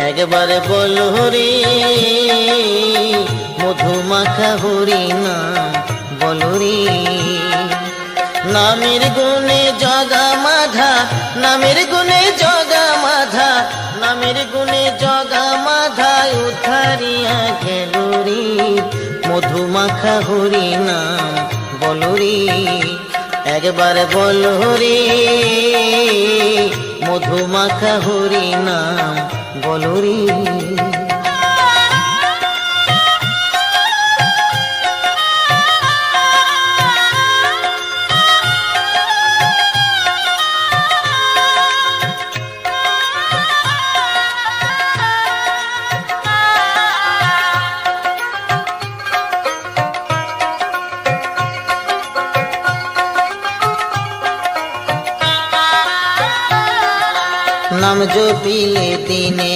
একবার বল হরি মধুমাখা হরি নাম বল রে। নামের গুণে জগা মাধা, নামের গুণে জগা মাধা, নামের গুণে জগা মাধা উদ্ধারিয়া গেল রে। মধুমাখা হরি নাম বল রে। একবার বল হরি মধুমাখা হরি নাম বল রে। নাম জপিলে দিনে